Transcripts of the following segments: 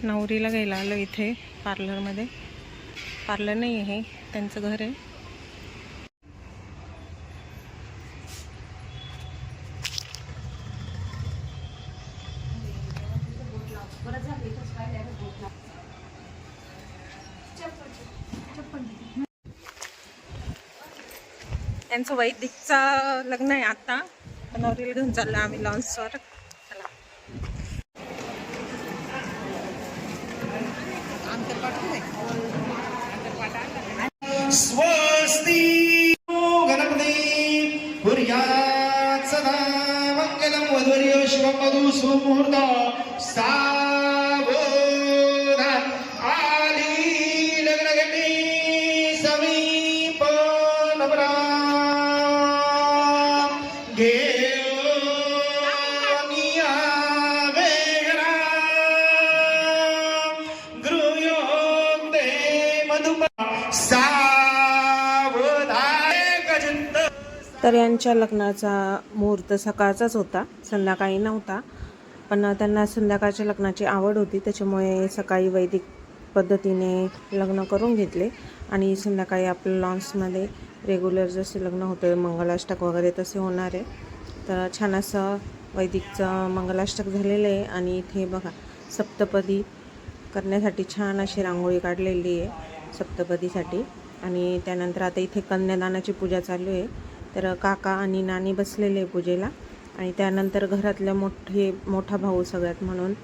नवरीला घ्यायला आलो इथे पार्लरमध्ये. पार्लर नाही आहे, त्यांचं घर आहे. त्यांचं वैदिकचं लग्न आहे आता. नवरीला घेऊन चाललो आम्ही लॉन्सवर. स्वस्ति गणपती कुर्यात् सदा मंगलम वधूर्यो शुभं वधू सुमुहूर्त सावधान. आली लग्नघटी समीप नवरा घेऊनिया वेगळा गृह्योक्ते मधुप तर यांच्या लग्नाचा मुहूर्त सकाळचाच होता, संध्याकाळी नव्हता. पण त्यांना संध्याकाळच्या लग्नाची आवड होती, त्याच्यामुळे सकाळी वैदिक पद्धतीने लग्न करून घेतले आणि संध्याकाळी आपल्या लॉन्समध्ये रेग्युलर जसे लग्न होतं मंगलाष्टक वगैरे तसे होणार आहे. तर छान असं वैदिकचं मंगलाष्टक झालेलं आहे. आणि इथे बघा सप्तपदी करण्यासाठी छान अशी रांगोळी काढलेली आहे सप्तपदीसाठी. आणि त्यानंतर आता इथे कन्यादानाची पूजा चालू आहे. तर काका आणि नानी बसलेले पूजेला. आणि त्यानंतर घरातल्या मोठा भाऊ सगळ्यात म्हणून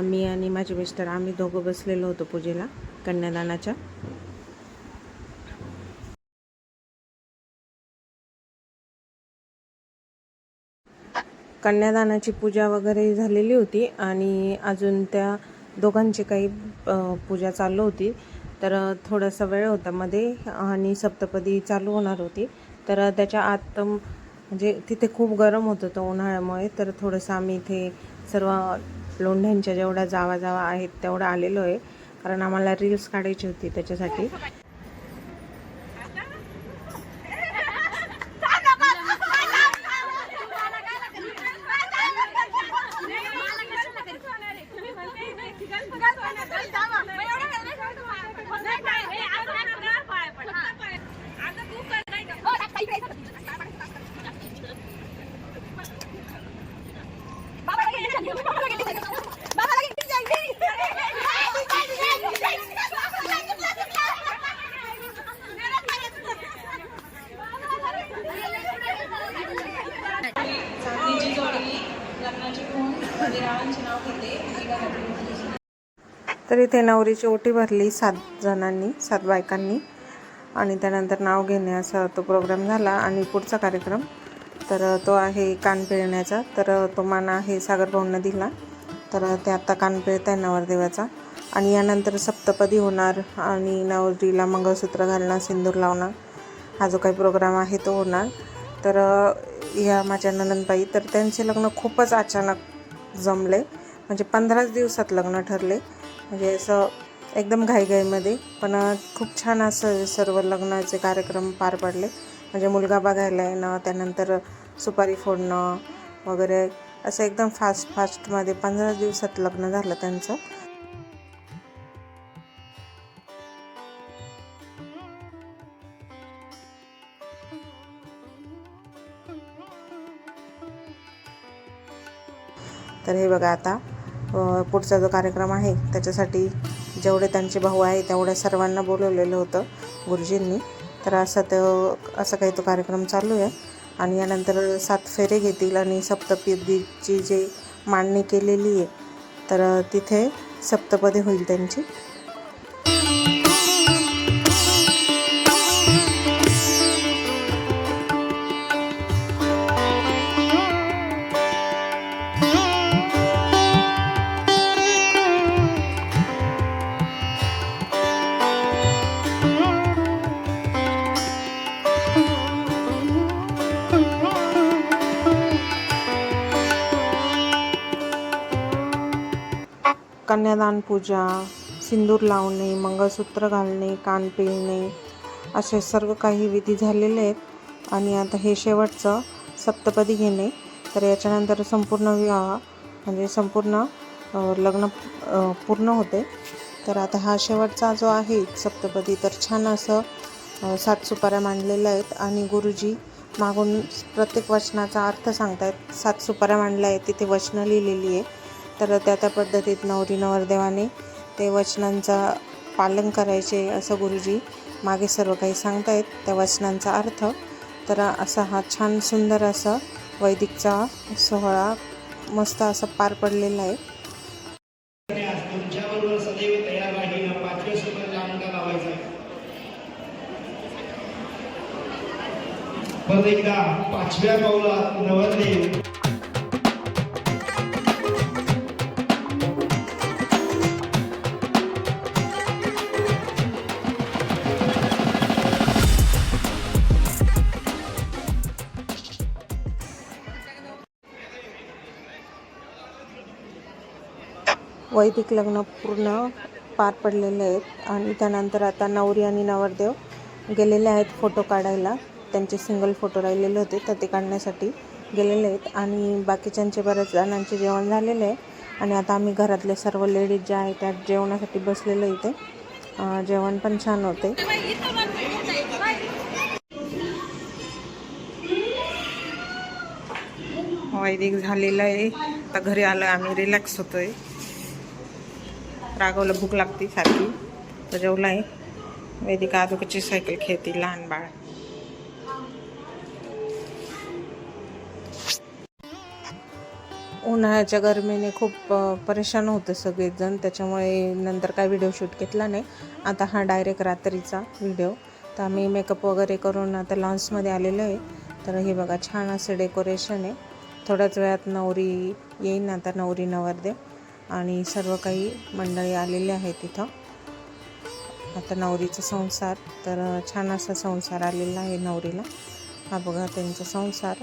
मी आणि माझे मिस्टर आम्ही दोघं बसलेलो होतो पूजेला कन्यादानाच्या. कन्यादानाची पूजा वगैरे झालेली होती आणि अजून त्या दोघांची काही पूजा चालू होती. तर थोडासा वेळ होता मध्ये आणि सप्तपदी चालू होणार होती. तर त्याच्या आत म्हणजे तिथे खूप गरम होतं तो उन्हाळ्यामुळे. तर थोडंसं आम्ही इथे सर्व लोंढ्यांच्या जेवढ्या जावा आहेत तेवढं आलेलो आहे, कारण आम्हाला रील्स काढायची होती त्याच्यासाठी. तर इथे नवरीची ओटी भरली 7 जणांनी, 7 बायकांनी. आणि त्यानंतर नाव घेणे असा तो प्रोग्राम झाला. आणि पुढचा कार्यक्रम तर तो आहे कान पिळण्याचा. तर तो मान आहे सागर भाऊंना दिला. तर ते आता कान पिळत आहे नवरदेवाचा. आणि यानंतर सप्तपदी होणार आणि नवरीला मंगळसूत्र घालणं, सिंदूर लावणं, हा जो काही प्रोग्राम आहे तो होणार. तर या माझ्या नणंदबाई, तर त्यांचे लग्न खूपच अचानक जमले. म्हणजे 15 दिवसात लग्न ठरले. म्हणजे असं एकदम घाईघाईमध्ये, पण खूप छान असं सर्व लग्नाचे कार्यक्रम पार पडले. म्हणजे मुलगा बघायला येणं, त्यानंतर सुपारी फोडणं वगैरे असं एकदम फास्टमध्ये 15 दिवसात लग्न झालं त्यांचं. तर हे बघा आता पुढचा जो कार्यक्रम आहे त्याच्यासाठी जेवढे त्यांचे भाऊ आहे तेवढ्या सर्वांना बोलवलेलं होतं गुरुजींनी. तर असं काही तो कार्यक्रम चालू आहे. आणि यानंतर 7 फेरे घेतील आणि सप्तपदीची जे मांडणी केलेली आहे तर तिथे सप्तपदी होईल त्यांची. कन्यादान पूजा, सिंदूर लावणे, मंगळसूत्र घालणे, कान पिळणे असे सर्व काही विधी झालेले आहेत. आणि आता हे शेवटचं सप्तपदी घेणे. तर याच्यानंतर संपूर्ण विवाह म्हणजे संपूर्ण लग्न पूर्ण होते. तर आता हा शेवटचा जो आहे सप्तपदी, तर छान असं 7 सुपाऱ्या मांडलेल्या आहेत आणि गुरुजी मागून प्रत्येक वचनाचा अर्थ सांगतायत. 7 सुपाऱ्या मांडल्या आहेत, तिथे वचनं लिहिलेली आहे. तर त्या पद्धतीत नवरी नवरदेवाने ते वचनांचा पालन करायचे असं गुरुजी मागे सर्व काही सांगतायत, त्या वचनांचा अर्थ. तर असा हा छान सुंदर असा वैदिकचा सोहळा मस्त असा पार पडलेला आहे. तुमच्याबरोबर सदैव तयार राहील. 5व्या सुपारीला अंगा लावायचा. परत एकदा 5व्या पाऊलात नवरदेव वैदिक लग्न पूर्ण पार पडलेले आहेत आणि त्यानंतर आता नवरी आणि नवरदेव गेलेले आहेत फोटो काढायला. त्यांचे सिंगल फोटो राहिलेले होते तर ते काढण्यासाठी गेलेले आहेत आणि बाकीच्यांचे बऱ्याच जणांचे जेवण झालेले आहे. आणि आता आम्ही घरातले सर्व लेडीज ज्या आहेत त्या जेवणासाठी बसलेलो इथे. जेवण पण छान होते. वैदिक झालेलं आहे. आता घरी आलं, आम्ही रिलॅक्स होतोय. राघवला भूक लागते सारखी, तर जेवला आहे. वैदिक आजोबाची सायकल खेळते, लहान बाळ. उन्हाळ्याच्या गरमीने खूप परेशान होतं सगळेजण, त्याच्यामुळे नंतर काय व्हिडिओ शूट घेतला नाही. आता हा डायरेक्ट रात्रीचा व्हिडिओ. तर आम्ही मेकअप वगैरे करून आता लॉन्समध्ये आलेलो आहे. तर हे बघा छान असं डेकोरेशन आहे. थोड्याच वेळात नवरी येईन, आता नवरी नवरदेव आणि सर्व काही मंडळी आलेले आहेत तिथं. आता नवरीचा संसार, तर छान असा संसार आलेला आहे नवरीला. हा बघा त्यांचा संसार.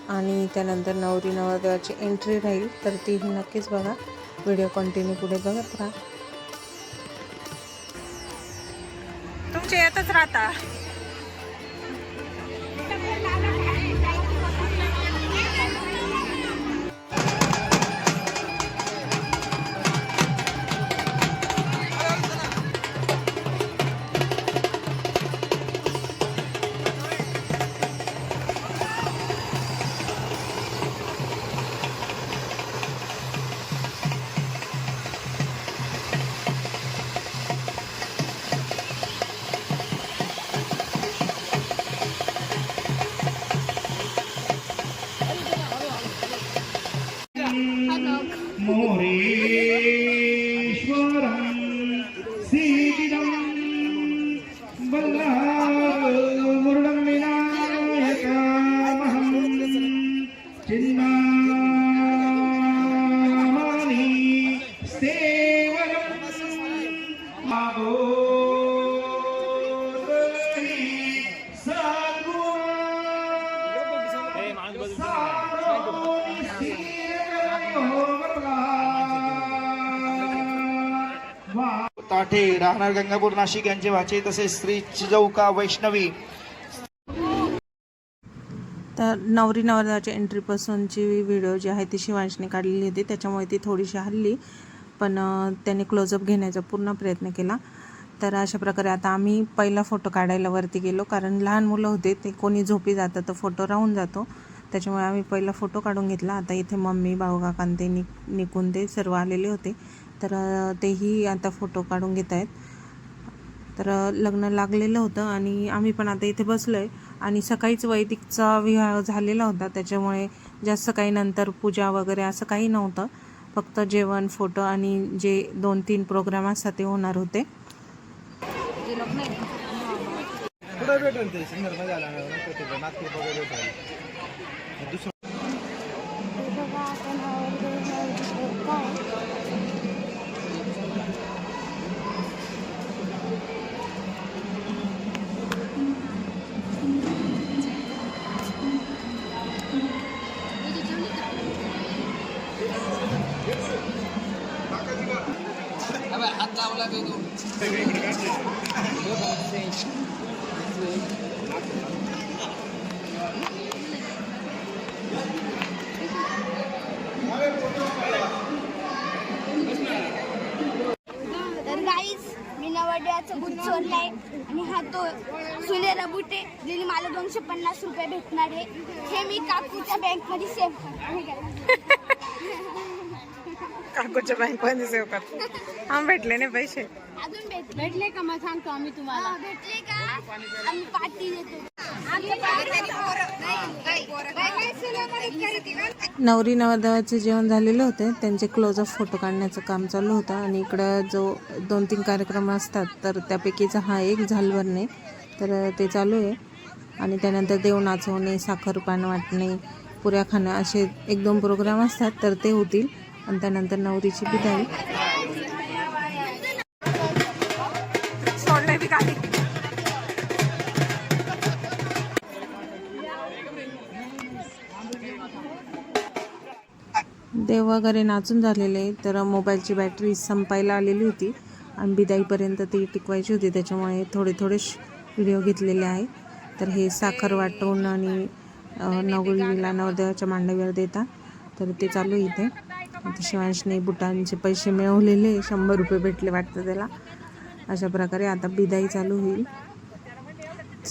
आणि त्यानंतर नवरी नवरदेवाची एंट्री राहील, तर तीही नक्कीच बघा. व्हिडिओ कंटिन्यू पुढे बघत राहा. तुमच्या येतच राहता. मोरेश्वरं सीदिदं बल्लामुरुडं विनायकमहं चिन्नामणि सेवनं मागोदरी ताठे राहणार गंगापूर नाशिक यांचे वाचे, तसेच श्री चिजौका वैष्णवी. तर नवरी नवरदेवाच्या एंट्रीपासूनची व्हिडिओ जी आहे ती शिवांशने काढलेली होती, त्याच्यामुळे ती थोडीशी हल्ली, पण त्याने क्लोजअप घेण्याचा पूर्ण प्रयत्न केला. तर अशा प्रकारे आता आम्ही पहिला फोटो काढायला वरती गेलो, कारण लहान मुलं होते, ते कोणी झोपी जातं तर फोटो राहून जातो, त्याच्यामुळे आम्ही पहिला फोटो काढून घेतला. आता इथे मम्मी भाऊ काकां ते निघून ते सर्व आलेले होते, तर तेही आता फोटो काढून घेत आहेत. तर लग्न लागलेलं होतं आणि आम्ही पण आता इथे बसलो आहे. आणि सकाळीच वैदिकचा विवाह झालेला होता, त्याच्यामुळे जास्त काही नंतर पूजा वगैरे असं काही नव्हतं. फक्त जेवण, फोटो आणि जे 2-3 प्रोग्राम असतात ते होणार होते. रबुटाचा बूट चोरलाय आणि हा तो सुले रबुटे ज्याने मला 250 रुपये भेटणार आहे. हे मी काकूच्या बँकमध्ये सेव्ह करते. काकूच्या बँकमध्ये सेव्ह करतो. हा भेटले नाही पैसे अजून भेटले का मग सांगतो आम्ही तुम्हाला. भेटले का आम्ही पार्टी देतो. नवरी नवरदेवाचे जेवण झालेले होते. त्यांचे क्लोजअप फोटो काढण्याचं काम चालू होतं आणि इकडं जो 2-3 कार्यक्रम असतात तर त्यापैकीचा हा एक झालवरणे तर ते चालू आहे. आणि त्यानंतर देव नाचवणे, साखरपान वाटणे, पुऱ्या खाणं असे 1-2 प्रोग्राम असतात तर ते होतील. आणि त्यानंतर नवरीची बिदाई. सोडले बी खाली. देव वगैरे नाचून झालेले तर मोबाईलची बॅटरी संपायला आलेली होती आणि बिदाईपर्यंत ती टिकवायची होती. त्याच्यामुळे थोडे व्हिडिओ घेतलेले आहे. तर हे साखर वाटून आणि नवरीला नवरदेवाच्या मांडवीवर देतात तर ते चालू आहे इथे. शिवांशने बुटांचे पैसे मिळवलेले 100 रुपये भेटले वाटतं त्याला. अशा प्रकारे आता बिदाई चालू होईल.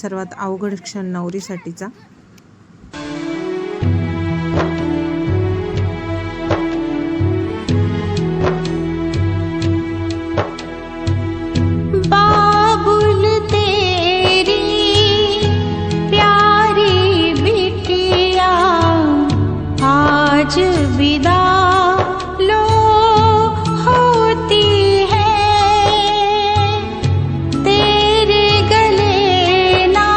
सर्वात अवघड क्षण नवरीसाठीचा. बाबुल तेरी प्यारी बिटिया आज विदा लो होती है, तेरे गले ना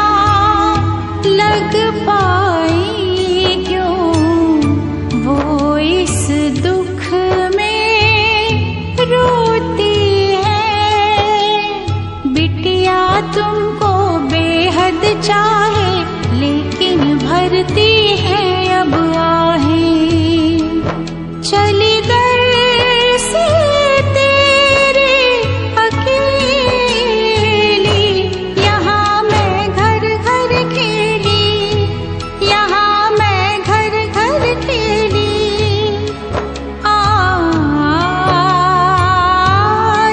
लग पाई क्यों वो इस दुख में रोती है. बिटिया तुमको बेहद चाहे लेकिन भरती है अब आहें. चली दर से तेरे अकेली, यहाँ मैं घर घर खेली, यहाँ मैं घर घर खेली.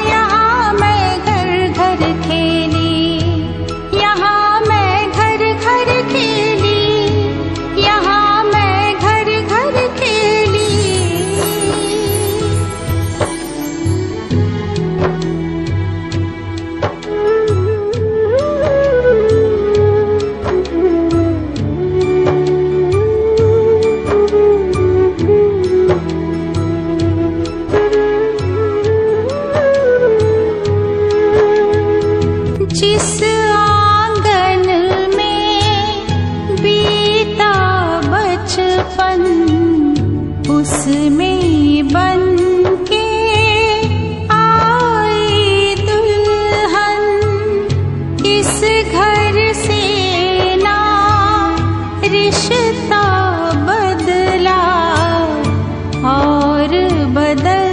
यहाँ मैं घर घर खेली, यहाँ मैं घर घर खेली, यहाँ मैं घर घर खेली. जिस आंगन में बीता बचपन उसमें बन के आई दुल्हन. इस घर से ना रिश्ता बदला और बदल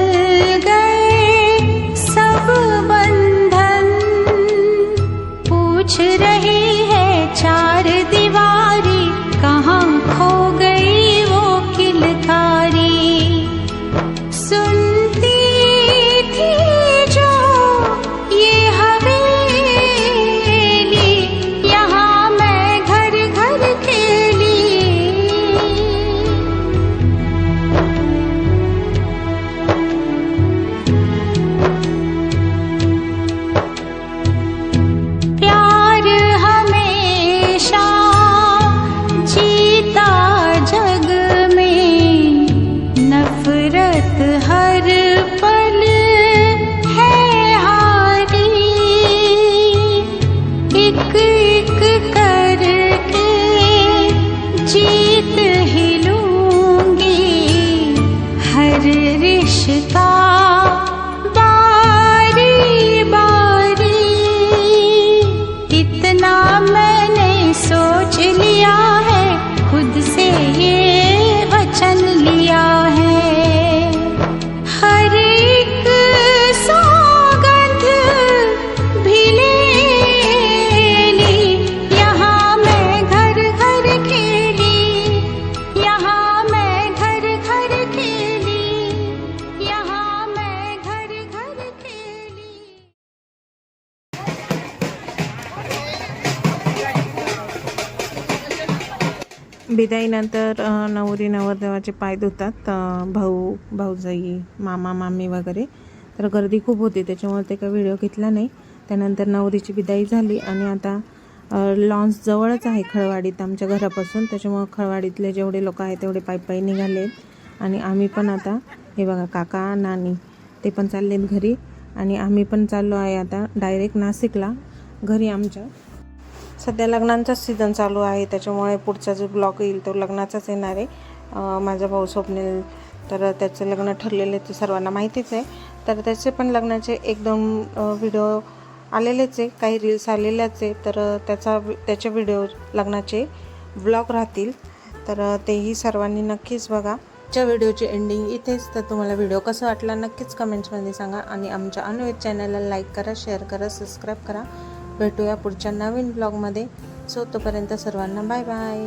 गए सब बंधन. पूछ रही है चार दीवारी कहाँ खो गई वो किलकारी. सुनती थी जो ये हवेली, यहाँ मैं घर घर खेली. प्यार हमेशा जीता जग में, नफरत हर पल है हारी. एक एक करके जीत ही लूंगी हर रिश्ता बारी बारी. इतना मैंने सोच लिया है, खुद से ये वचन लिया है. हर एक सौगंध भी ले ली, यहाँ मैं घर घर खेली, यहाँ मैं घर घर खेली, यहाँ बिदाईनंतर नवरी नवरदेवाचे पाय धुतात, भाऊ भाऊजाई मामा मामी वगैरे. तर गर्दी खूप होती त्याच्यामुळे ते काही व्हिडिओ घेतला नाही. त्यानंतर नवरीची बिदाई झाली आणि आता लॉन्स जवळच आहे खळवाडीत आमच्या घरापासून, त्याच्यामुळं खळवाडीतले जेवढे लोक आहेत तेवढे पायी निघाले. आणि आम्ही पण आता हे बघा काका नानी ते पण चाललेत घरी आणि आम्ही पण चाललो आहे आता डायरेक्ट नाशिकला घरी आमच्या. सध्या लग्नांचाच सीझन चालू आहे त्याच्यामुळे पुढचा जो ब्लॉग येईल तो लग्नाचाच येणार आहे. माझा भाऊ स्वप्नील तर त्याचं लग्न ठरलेलं आहे ते सर्वांना माहितीच आहे. तर त्याचे पण लग्नाचे 1-2 व्हिडिओ आलेलेच आहे, काही रील्स आलेल्याच आहे. तर त्याचे व्हिडिओ लग्नाचे व्लॉग राहतील तर तेही सर्वांनी नक्कीच बघा. आजच्या व्हिडिओची एंडिंग इथेच. तर तुम्हाला व्हिडिओ कसा वाटला नक्कीच कमेंट्समध्ये सांगा आणि आमच्या अन्वेत चॅनलला लाईक करा, शेअर करा, सबस्क्राईब करा. भेटूया पुढच्या नवीन ब्लॉगमध्ये. सो तोपर्यंत सर्वांना बाय बाय.